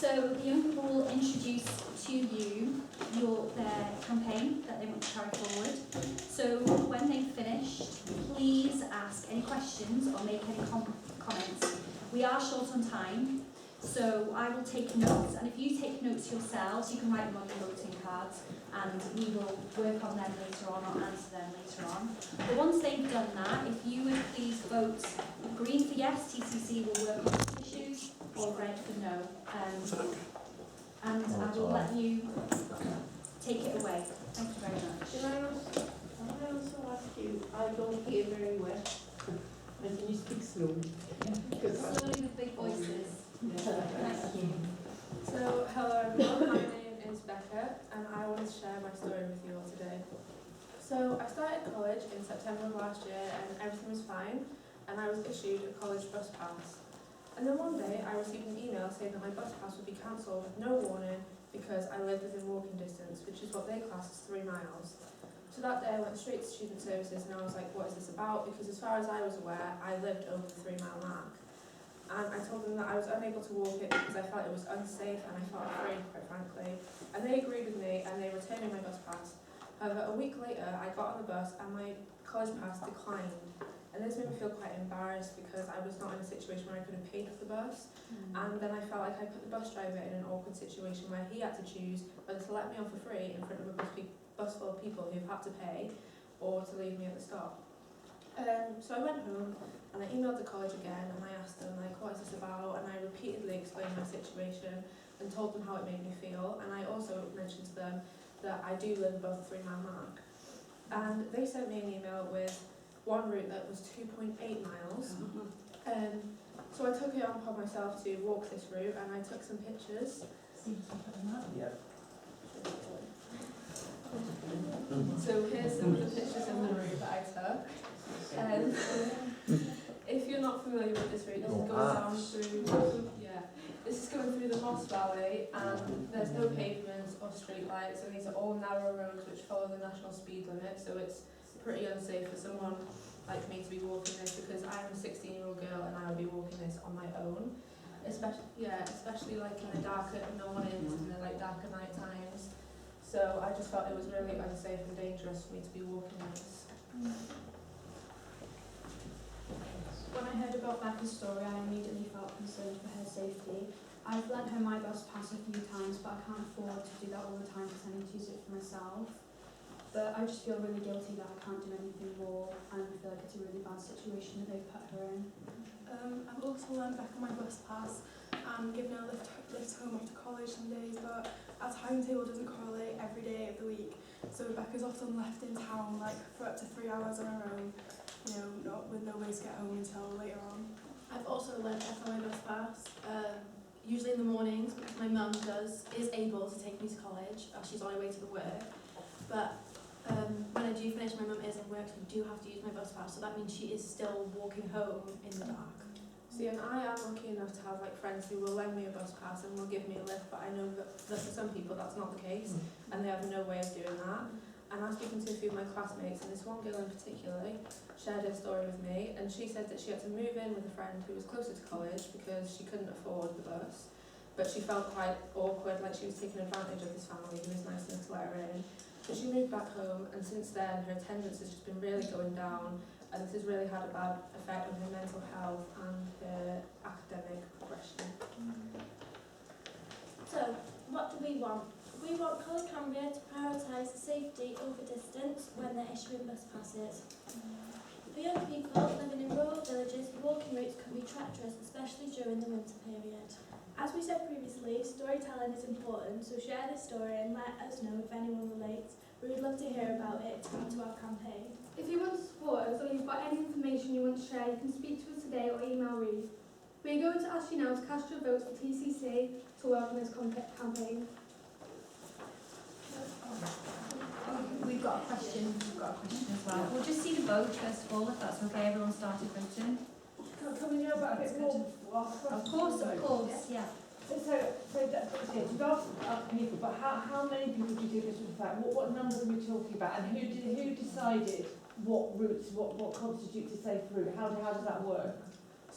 So the young people will introduce to you their campaign that they want to carry forward. So when they've finished, please ask any questions or make any comments. We are short on time, so I will take notes, and if you take notes yourselves, you can write them on your voting cards, and we will work on them later on or answer them later on. But once they've done that, if you would please vote green for yes, TCC will work on these issues, or red for no. And I will let you take it away. Thank you very much. Can I also ask you, I don't hear very well, and can you speak slowly? Slowly with big voices. Thank you. So, hello everyone, my name is Becca and I want to share my story with you all today. So, I started college in September of last year and everything was fine, and I was issued a college bus pass. And then one day I received an email saying that my bus pass would be cancelled with no warning because I lived within walking distance, which is what they class as 3 miles. So that day I went straight to student services and I was like, what is this about? Because as far as I was aware, I lived over the 3 mile mark. And I told them that I was unable to walk it because I felt it was unsafe and I felt afraid, quite frankly. And they agreed with me and they returned me my bus pass. However, a week later, I got on the bus and my college pass declined. And this made me feel quite embarrassed because I was not in a situation where I could have paid for the bus. And then I felt like I put the bus driver in an awkward situation where he had to choose whether to let me on for free in front of a bus full of people who've had to pay, or to leave me at the stop. So I went home and I emailed the college again and I asked them, like, what is this about? And I repeatedly explained my situation and told them how it made me feel. And I also mentioned to them that I do live above the 3 mile mark. And they sent me an email with one route that was 2.8 miles. So I took it upon myself to walk this route and I took some pictures. Yeah. So here's some of the pictures of the route that I took. If you're not familiar with this route, this is going down through, this is going through the Moss Valley, and there's no pavements or street lights, and these are all narrow roads which follow the national speed limit, so it's pretty unsafe for someone like me to be walking this, because I'm a 16-year-old girl and I would be walking this on my own, especially like in the darker mornings and the like darker night times. So I just felt it was really unsafe and dangerous for me to be walking this. When I heard about Becca's story, I immediately felt concerned for her safety. I've lent her my bus pass a few times, but I can't afford to do that all the time because I need to use it for myself. But I just feel really guilty that I can't do anything more, and I feel like it's a really bad situation that they've put her in. I've also lent Becca my bus pass and given her a lift home after college some days, but our timetable doesn't correlate every day of the week. So Becca's often left in town like for up to 3 hours on her own, not with no way to get home until later on. I've also lent Becca my bus pass, usually in the mornings, because my mum is able to take me to college as she's on her way to the work. But when I do finish, my mum is in work, so I do have to use my bus pass, so that means she is still walking home in the dark. See, and I am lucky enough to have like friends who will lend me a bus pass and will give me a lift, but I know that for some people that's not the case, and they have no way of doing that. And I was speaking to a few of my classmates, and this one girl in particular shared her story with me, and she said that she had to move in with a friend who was closer to college because she couldn't afford the bus, but she felt quite awkward, like she was taking advantage of this family who was nice enough to let her in. So she moved back home, and since then her attendance has just been really going down, and this has really had a bad effect on her mental health and her academic progression. So, what do we want? We want College Cambria to prioritise safety over distance when they're issuing bus passes. For young people living in rural villages, walking routes can be treacherous, especially during the winter period. As we said previously, storytelling is important, so share this story and let us know if anyone relates. We would love to hear about it to add to our campaign. If you want to support us or you've got any information you want to share, you can speak to us today or email Reeve. We're going to ask you now to cast your votes for TCC to work on this campaign. We've got a question as well. We'll just see the vote first of all, if that's okay. Everyone started voting. Can we know about a bit more? Of course, yeah. So you've asked people, but how many people do you do this with? What numbers are we talking about? And who decided what routes, what constitutes a safe route? How does that work?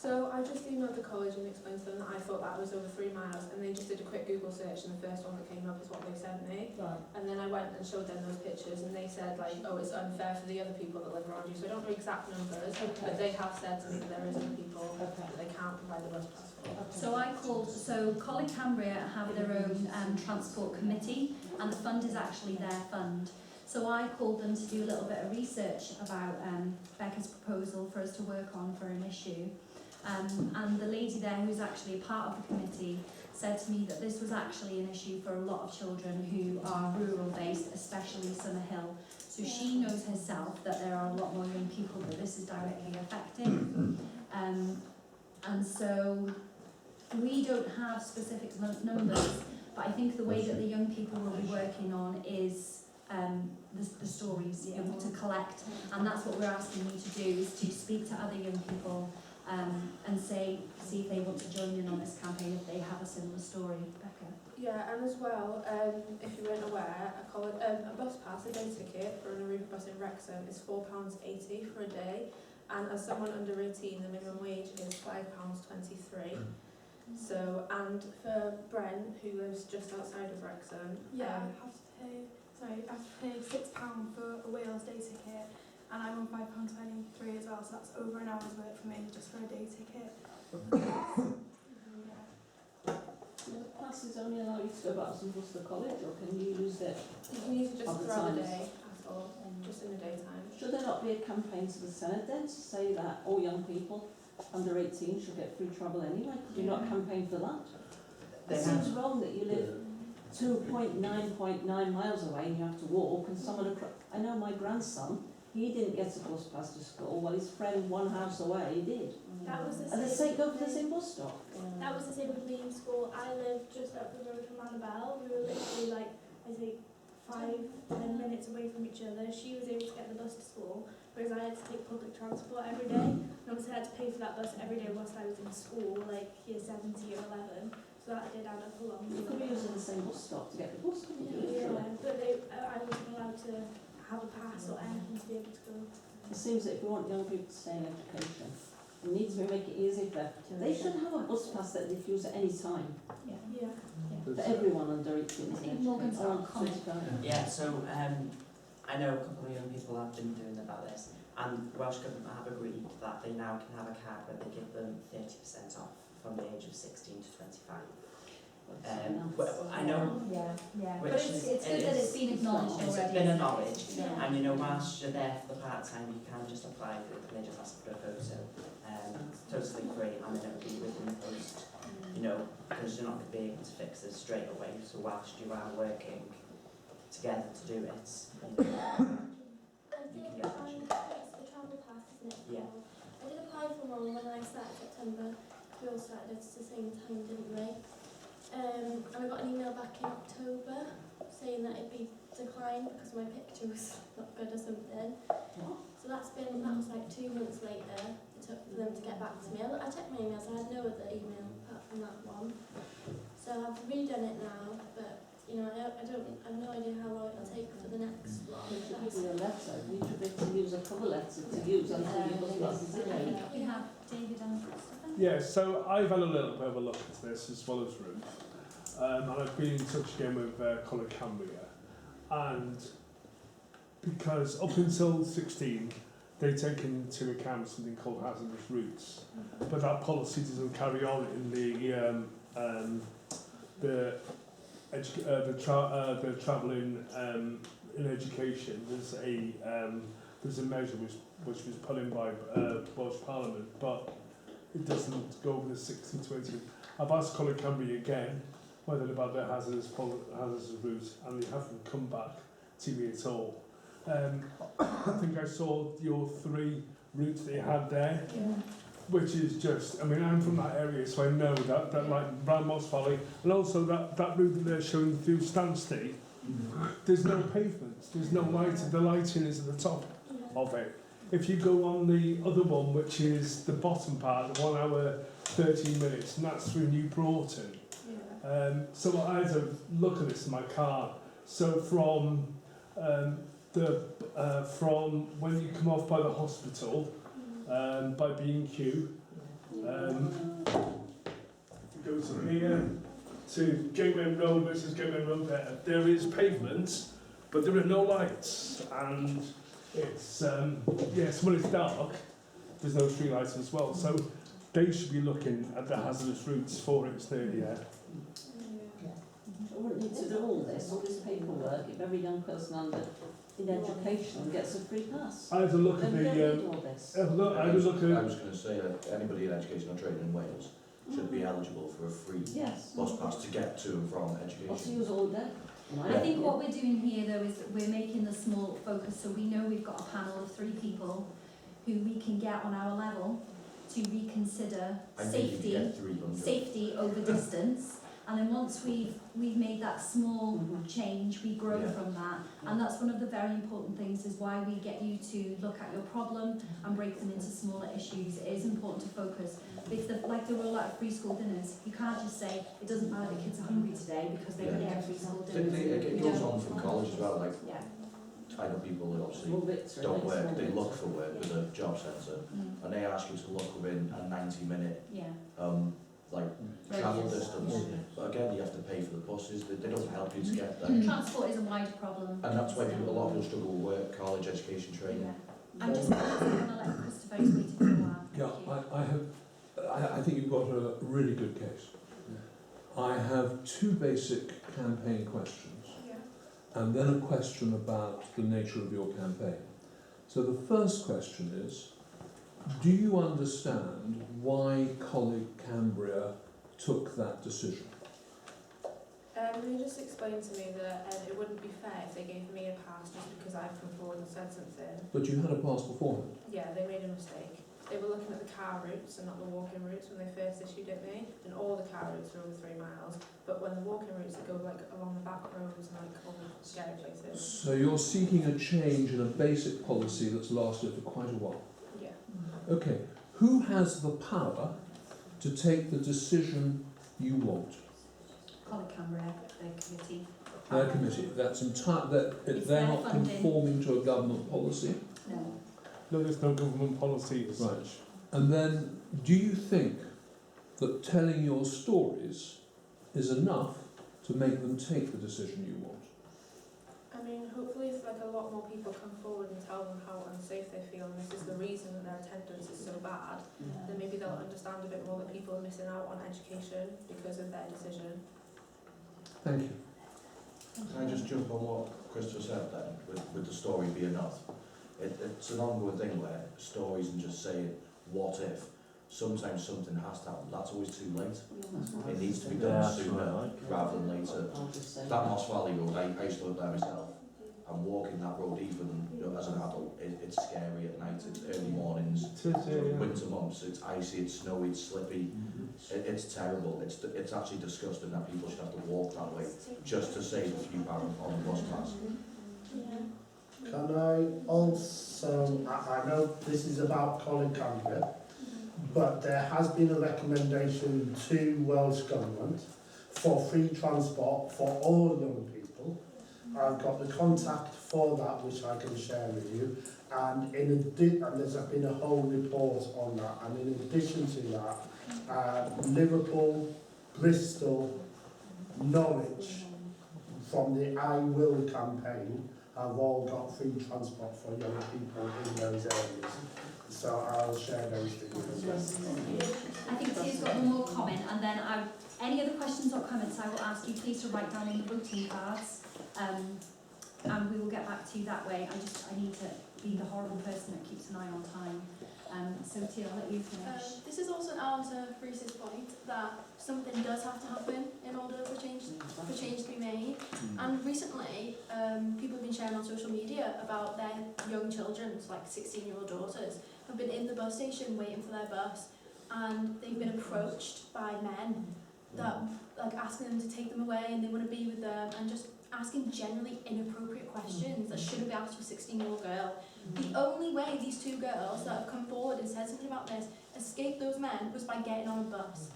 So I just emailed the college and explained to them that I thought that was over 3 miles, and they just did a quick Google search, and the first one that came up is what they sent me. Right. And then I went and showed them those pictures, and they said like, oh, it's unfair for the other people that live around you. So I don't know exact numbers, but they have said to me that there is other people that they can't provide the bus pass for. So College Cambria have their own transport committee, and the fund is actually their fund. So I called them to do a little bit of research about Becca's proposal for us to work on for an issue. And the lady there, who's actually a part of the committee, said to me that this was actually an issue for a lot of children who are rural based, especially Summerhill. So she knows herself that there are a lot more young people that this is directly affecting. And so we don't have specific numbers, but I think the way that the young people will be working on is the stories, you know, to collect, and that's what we're asking you to do, is to speak to other young people and see if they want to join in on this campaign if they have a similar story. Becca? Yeah, and as well, if you weren't aware, a bus pass, a day ticket for an Aruba bus in Wrexham is £4.80 for a day, and as someone under 18, the minimum wage is £5.23. So, and for Brent, who lives just outside of Wrexham, Yeah, I have to pay £6 for a Wales day ticket, and I'm on £5.23 as well, so that's over an hour's work for me just for a day ticket. The passes only allow you to go back and bus to college, or can you use it? you can use it just Other throughout the times. day at all, just in the daytime. Should there not be a campaign to the Senate then to say that all young people under 18 should get free travel anyway? Could you not campaign for that? It seems wrong that you live 2.9 miles away and you have to walk, and someone across... I know my grandson, he didn't get a bus pass to school, while his friend one house away did. That was the And the same. same go for the same bus stop. That was the same with me in school. I lived just up the road from Annabelle. We were literally like, I think, 5-10 minutes away from each other. She was able to get the bus to school, whereas I had to take public transport every day. And obviously I had to pay for that bus every day whilst I was in school, like year 7 to year 11. So that did add up a lot. You could be using the same bus stop to get the bus, couldn't you? Yeah, but I wasn't allowed to have a pass or anything to be able to go. It seems that if we want young people to stay in education, we need to make it easy for them. They should have a bus pass that they can use at any time. Yeah. For everyone under 18. I think Morgan's got a comment. Yeah, so I know a couple of young people have been doing about this, and Welsh Government have agreed that they now can have a card where they give them 30% off from the age of 16 to 25. Well, I know, Yeah. Which But it's good that it's been acknowledged it's already. been acknowledged, Yeah. and you know, whilst you're there for the part-time, you can just apply for it, and they just ask for a photo. Totally free, and then it'll be within the post, you know, because you're not going to be able to fix this straight away, so whilst you are working together to do it, you can get that. It's the travel pass, isn't it? Yeah. I did apply for one when I started September. We all started at the same time, didn't we? And I got an email back in October saying that it'd be declined because my picture was not good or something. So that was like 2 months later. It took for them to get back to me. I checked my emails, I had no other email apart from that one. So I've redone it now, but you know, I have no idea how long it'll take for the next one. It should be a letter. You should be able to use a cover letter to use until your bus passes I in. think we have David and Christopher. Yeah, so I've had a little bit of a look at this as well as Ruth, and I've been in touch again with College Cambria, and because up until 16 they take into account something called hazardous routes, but that policy doesn't carry on in the travelling in education. There's a measure which was put in by Welsh Parliament, but it doesn't go over the 60-20. I've asked College Cambria again whether about their hazardous route, and they haven't come back to me at all. I think I saw your 3 routes that you had there, which is just, I mean, I'm from that area, so I know that like round Moss Valley, and also that route that they're showing through Stanstead, there's no pavements, there's no lighting, the lighting is at the top of it. If you go on the other one, which is the bottom part, the 1 hour, 13 minutes, and that's through New Broughton. So I had to look at this in my car. So from from when you come off by the hospital, by B&Q, If you go to here, to Gateway Road versus Gateway Road there is pavement, but there are no lights, and it's, yes, when it's dark, there's no street lights as well, so they should be looking at the hazardous routes for its 30 year. I wouldn't need to do all this paperwork, if every young person in education gets a free pass. I had a look at Then we don't the, need all this. I had a look I at, was going to say that anybody in education or training in Wales should be eligible for a free Yes. bus pass to get to and from What's education. use all day? I think what we're doing here though is we're making the small focus, so we know we've got a panel of 3 people who we can get on our level to reconsider I think you can safety, get 300. safety over distance, and then once we've made that small change, we grow Yeah. from that, and that's one of the very important things, is why we get you to look at your problem and break them into smaller issues. It is important to focus. If like the roll out of free school dinners, you can't just say it doesn't matter the kids are hungry today because they're going to get free school dinners. It We goes don't- on from college as well, like Yeah. I know people that obviously Small bits, don't really, work, small they bits. look for work with a job centre, and they ask you to look within a 90-minute Yeah. like Radius. travel distance. Yeah. But again, you have to pay for the buses, they don't help you to get there. Transport is a wider problem. And that's why people, a lot of people struggle with work, college, education, training. Yeah. I'm just going to let Christopher, he's waiting for a while. Yeah, I think you've got a really good case. I have 2 basic campaign questions, and then a question about the nature of your campaign. So the first question is, do you understand why Coleg Cambria took that decision? He just explained to me that it wouldn't be fair if they gave me a pass just because I've come forward and said something. But you had a pass beforehand. Yeah, they made a mistake. They were looking at the car routes and not the walking routes when they first issued it me, and all the car routes are over 3 miles, but when the walking routes that go like along the back roads and like all the scary places. So you're seeking a change in a basic policy that's lasted for quite a while. Yeah. Okay, who has the power to take the decision you want? Coleg Cambria, the committee. Their committee, that's It's they're their not funding. conforming to a government policy. No. no, there's no government policy as Right. such. And then, do you think that telling your stories is enough to make them take the decision you want? I mean, hopefully if like a lot more people come forward and tell them how unsafe they feel and this is the reason that their attendance is so bad, then maybe they'll understand a bit more that people are missing out on education because of their decision. Thank you. Can I just jump on what Christopher said then, with the story be enough? It's an ongoing thing where stories and just saying, what if? Sometimes something has to happen. That's always too late. It needs to be done sooner rather than later. That Moss Valley Road, I used to live there myself, and walking that road even as an adult, it's scary at night, it's early mornings, winter months, it's icy, it's snowy, it's slippy. It's terrible. It's actually disgusting that people should have to walk that way just to save a few pounds on a bus pass. Can I also, I know this is about Coleg Cambria, but there has been a recommendation to Welsh Government for free transport for all young people. I've got the contact for that which I can share with you, and there's been a whole report on that, and in addition to that, Liverpool, Bristol, Norwich, from the I Will campaign, have all got free transport for young people in those areas. So I'll share those with you as well. I think Tia's got one more comment, and then any other questions or comments I will ask you please to write down in the voting cards, and we will get back to you that way. I need to be the horrible person that keeps an eye on time. So Tia, I'll let you finish. This is also an answer to Reese's point that something does have to happen in order for change to be made. And recently, people have been sharing on social media about their young children, like 16-year-old daughters, have been in the bus station waiting for their bus, and they've been approached by men that like asking them to take them away, and they want to be with them, and just asking generally inappropriate questions that shouldn't be asked to a 16-year-old girl. The only way these 2 girls that have come forward and said something about this escaped those men was by getting on a bus.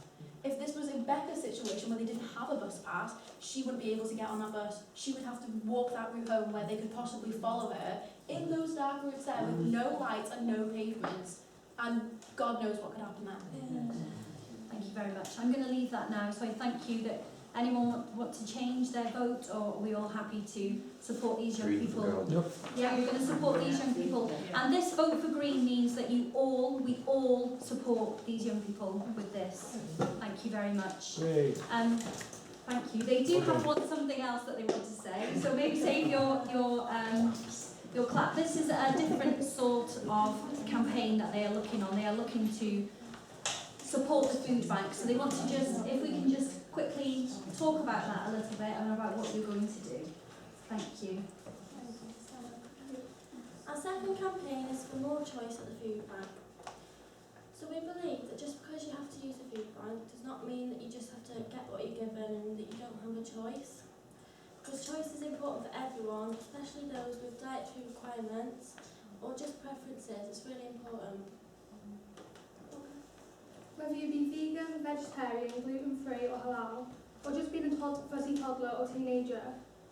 If this was in Becca's situation where they didn't have a bus pass, she wouldn't be able to get on that bus. She would have to walk that route home where they could possibly follow her in those dark routes there with no lights and no pavements. and God knows what could happen then. Thank you very much. I'm going to leave that now, so I thank you. That anyone want to change their vote, or are we all happy to support these young people? Yeah, we're going to support these young people. And this vote for Green means that we all support these young people with this. Thank you very much. Thank you. They do have something else that they want to say, so maybe save your clap. This is a different sort of campaign that they are looking on. They are looking to support the food bank. So they want to just, if we can just quickly talk about that a little bit and about what you're going to do. Thank you. Our second campaign is for more choice at the food bank. So we believe that just because you have to use a food bank does not mean that you just have to get what you're given and that you don't have a choice. Because choice is important for everyone, especially those with dietary requirements or just preferences. It's really important. Whether you be vegan, vegetarian, gluten-free or halal, or just being a fuzzy toddler or teenager,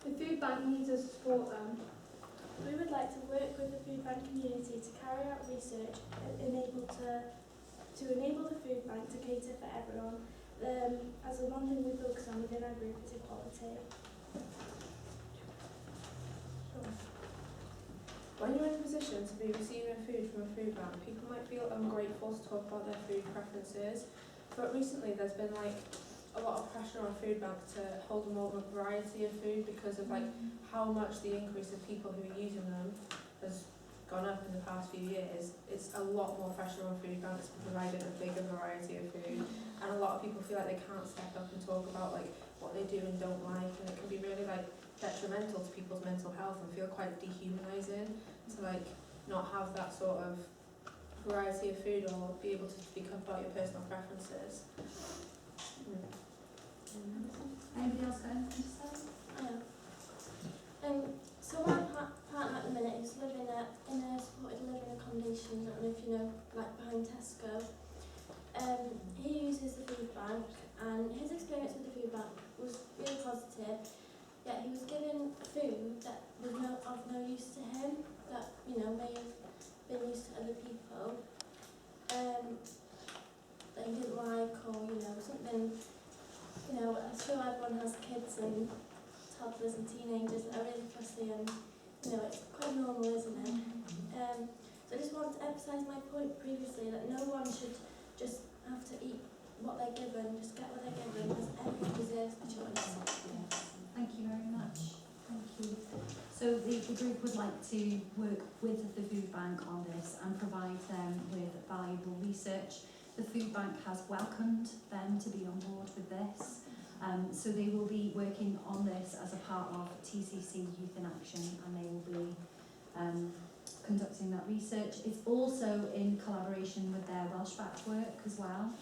the food bank needs us to support them. We would like to work with the food bank community to carry out research to enable the food bank to cater for everyone. As the one thing we focus on within our group is equality. When you're in a position to be receiving food from a food bank, people might feel ungrateful to talk about their food preferences, but recently there's been like a lot of pressure on food bank to hold a more variety of food because of like how much the increase of people who are using them has gone up in the past few years. It's a lot more pressure on food banks to provide a bigger variety of food, and a lot of people feel like they can't step up and talk about like what they do and don't like, and it can be really like detrimental to people's mental health and feel quite dehumanising to like not have that sort of variety of food or be able to speak up about your personal preferences. Anybody else got anything to say? So my partner at the minute is living in a supported living accommodation, I don't know if you know, like behind Tesco. He uses the food bank and his experience with the food bank was really positive. Yet he was given food that was of no use to him, that may have been used to other people, that he didn't like, or something. I'm sure everyone has kids and toddlers and teenagers that are really fussy, and it's quite normal, isn't it? So I just want to emphasise my point previously that no one should just have to eat what they're given, just get what they're given, because everyone deserves the choice. Thank you very much. Thank you. So the group would like to work with the food bank on this and provide them with valuable research. The food bank has welcomed them to be on board with this. So they will be working on this as a part of TCC Youth in Action, and they will be conducting that research. It's also in collaboration with their Welsh back work as well.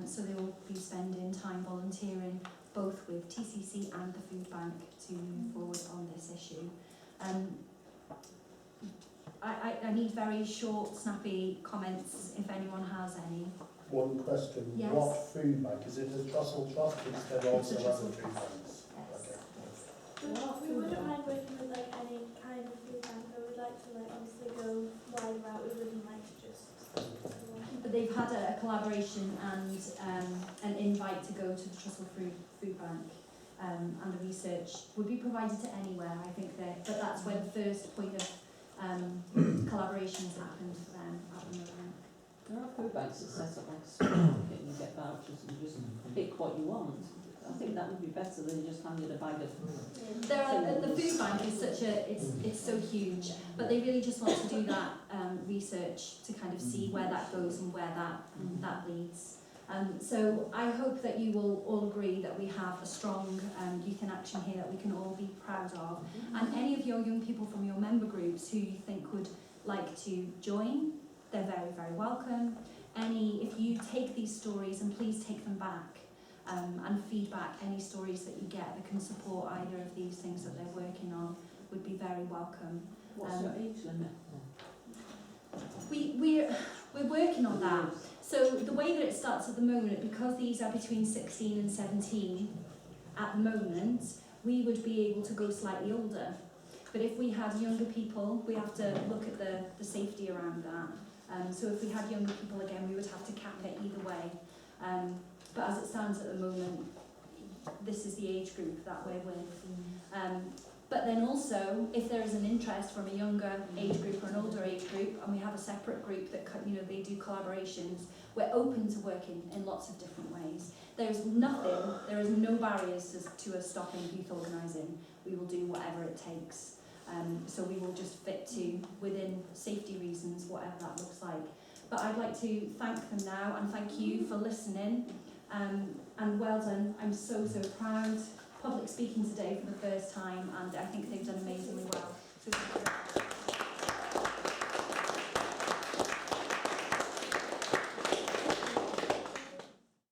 So they will be spending time volunteering both with TCC and the food bank to move forward on this issue. I need very short, snappy comments if anyone has any. One question. Yes. What food bank? Is it the Trussell Trust? Is there also other food banks? Yes. We wouldn't mind working with like any kind of food bank, but we'd like to obviously go wider out. We wouldn't like to just. But they've had a collaboration and an invite to go to the Trussell Food Bank, and the research would be provided to anywhere. I think but that's where the first point of collaboration has happened for them at the moment. There are food banks that set up like a supermarket and you get vouchers and just pick what you want. I think that would be better than just handing a bag of. The food bank is it's so huge, but they really just want to do that research to kind of see where that goes and where that leads. So I hope that you will all agree that we have a strong youth in action here that we can all be proud of. And any of your young people from your member groups who you think would like to join, they're very, very welcome. If you take these stories, and please take them back and feedback any stories that you get that can support either of these things that they're working on, would be very welcome. What's your age limit? We're working on that. So the way that it starts at the moment, because these are between 16 and 17 at the moment, we would be able to go slightly older. But if we had younger people, we have to look at the safety around that. So if we had younger people again, we would have to cap it either way. But as it stands at the moment, this is the age group that we're with. But then also, if there is an interest from a younger age group or an older age group, and we have a separate group that they do collaborations, we're open to working in lots of different ways. There is no barriers to us stopping youth organising. We will do whatever it takes. So we will just fit to, within safety reasons, whatever that looks like. But I'd like to thank them now and thank you for listening. And well done. I'm so proud. Public speaking today for the first time, and I think they've done amazingly well. So